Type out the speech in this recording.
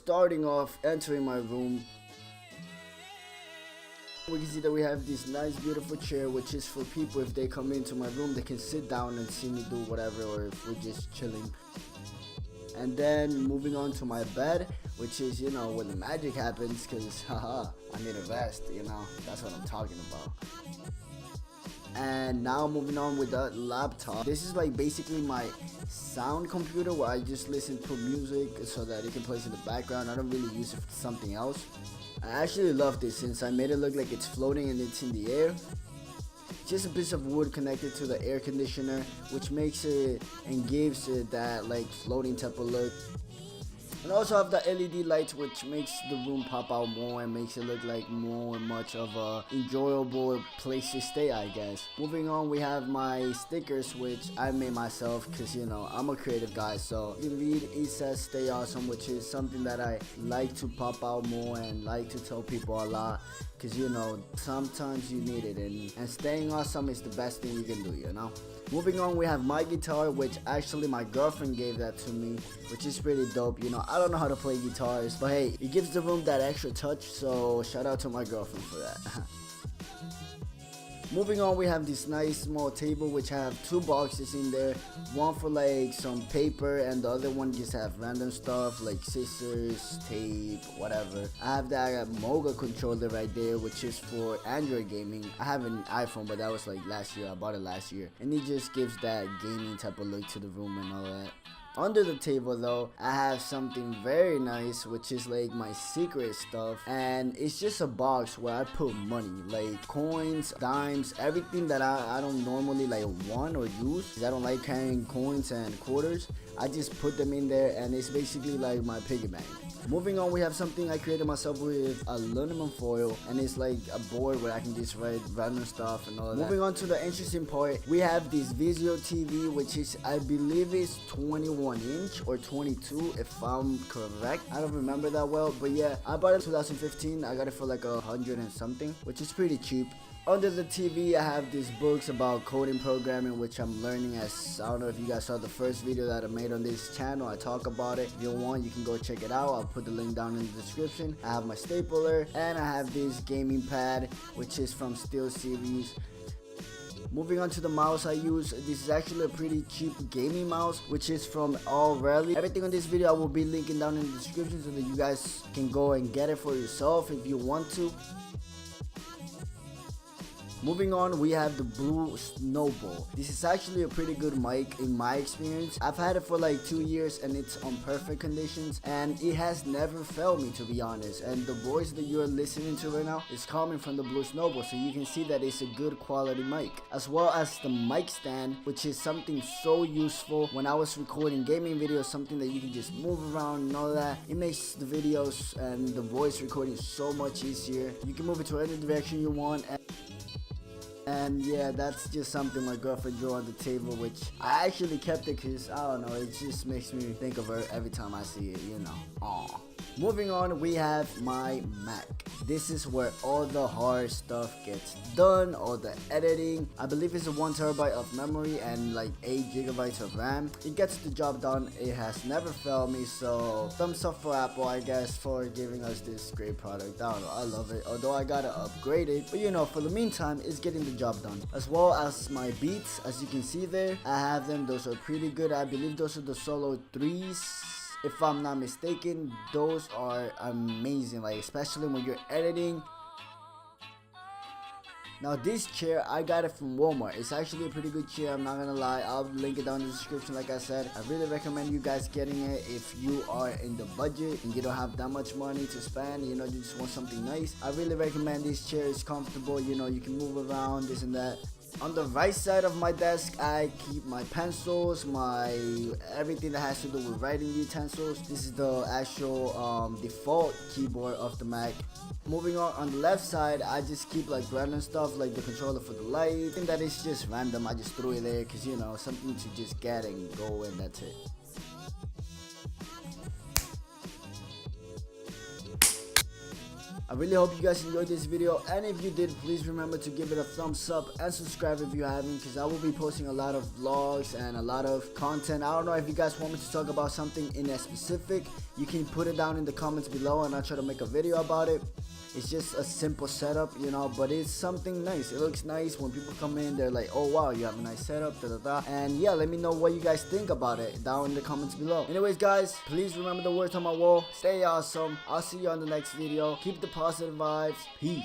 starting off, entering my room, we can see that we have this nice beautiful chair, which is for people if they come into my room, they can sit down and see me do whatever, or if we're just chilling. And then moving on to my bed, which is, you know, where the magic happens, because haha, I need a rest, you know, that's what I'm talking about. And now moving on with the laptop, this is like basically my sound computer where I just listen to music so that it can play in the background. I don't really use it for something else. I actually love this since I made it look like it's floating and it's in the air. Just a piece of wood connected to the air conditioner, which makes it and gives it that like floating type of look. And also have the LED lights, which makes the room pop out more and makes it look like more much of a enjoyable place to stay, I guess. Moving on, we have my stickers, which I made myself because, you know, I'm a creative guy. So you can read, it says stay awesome, which is something that I like to pop out more and like to tell people a lot, because, you know, sometimes you need it, and staying awesome is the best thing you can do, you know. Moving on, we have my guitar, which actually my girlfriend gave that to me, which is pretty dope. You know, I don't know how to play guitars, but hey, it gives the room that extra touch, so shout out to my girlfriend for that. Moving on, we have this nice small table which have two boxes in there, one for like some paper and the other one just have random stuff like scissors, tape, whatever. I have that MOGA controller right there, which is for Android gaming. I have an iPhone, but that was like last year, I bought it last year, and it just gives that gaming type of look to the room and all that. Under the table though, I have something very nice, which is like my secret stuff, and it's just a box where I put money, like coins, dimes, everything that I don't normally like want or use, because I don't like carrying coins and quarters. I just put them in there, and it's basically like my piggy bank. Moving on, we have something I created myself with aluminum foil, and it's like a board where I can just write random stuff and all that. Moving on to the interesting part, we have this VIZIO TV, which is, I believe is 21 inch or 22 if I'm correct. I don't remember that well, but yeah, I bought it in 2015. I got it for like 100 and something, which is pretty cheap. Under the TV, I have these books about coding programming, which I'm learning. As I don't know if you guys saw the first video that I made on this channel, I talk about it. If you want, you can go check it out. I'll put the link down in the description. I have my stapler, and I have this gaming pad, which is from Steel Series. Moving on to the mouse I use, this is actually a pretty cheap gaming mouse, which is from All Rally. Everything on this video I will be linking down in the description so that you guys can go and get it for yourself if you want to. Moving on, we have the blue SNOWBALL. This is actually a pretty good mic in my experience. I've had it for like 2 years and it's on perfect conditions, and it has never failed me, to be honest. And the voice that you're listening to right now is coming from the blue SNOWBALL, so you can see that it's a good quality mic. As well as the mic stand, which is something so useful when I was recording gaming videos, something that you can just move around and all that. It makes the videos and the voice recording so much easier. You can move it to any direction you want. And yeah, that's just something my girlfriend drew on the table, which I actually kept it because, I don't know, it just makes me think of her every time I see it, you know. Aww. Moving on, we have my Mac. This is where all the hard stuff gets done, all the editing. I believe it's a 1 terabyte of memory and like 8 gigabytes of RAM. It gets the job done. It has never failed me, so thumbs up for Apple, I guess, for giving us this great product. I don't know, I love it, although I gotta upgrade it, but you know, for the meantime, it's getting the job done. As well as my beats, as you can see there, I have them. Those are pretty good. I believe those are the Solo 3s. If I'm not mistaken, those are amazing, like especially when you're editing. Now this chair, I got it from Walmart. It's actually a pretty good chair, I'm not gonna lie. I'll link it down in the description. Like I said, I really recommend you guys getting it if you are in the budget and you don't have that much money to spend, you know, you just want something nice. I really recommend this chair. It's comfortable, you know, you can move around, this and that. On the right side of my desk, I keep my pencils, my everything that has to do with writing utensils. This is the actual default keyboard of the Mac. Moving on the left side, I just keep like random stuff like the controller for the light. I think that is just random. I just threw it there because, you know, something to just get and go, and that's it. I really hope you guys enjoyed this video, and if you did, please remember to give it a thumbs up and subscribe if you haven't, because I will be posting a lot of vlogs and a lot of content. I don't know if you guys want me to talk about something in a specific. You can put it down in the comments below and I'll try to make a video about it. It's just a simple setup, you know, but it's something nice. It looks nice. When people come in, they're like, oh wow, you have a nice setup, da da da. And yeah, let me know what you guys think about it down in the comments below. Anyways guys, please remember the words on my wall. Stay awesome. I'll see you on the next video. Keep the positive vibes. Peace.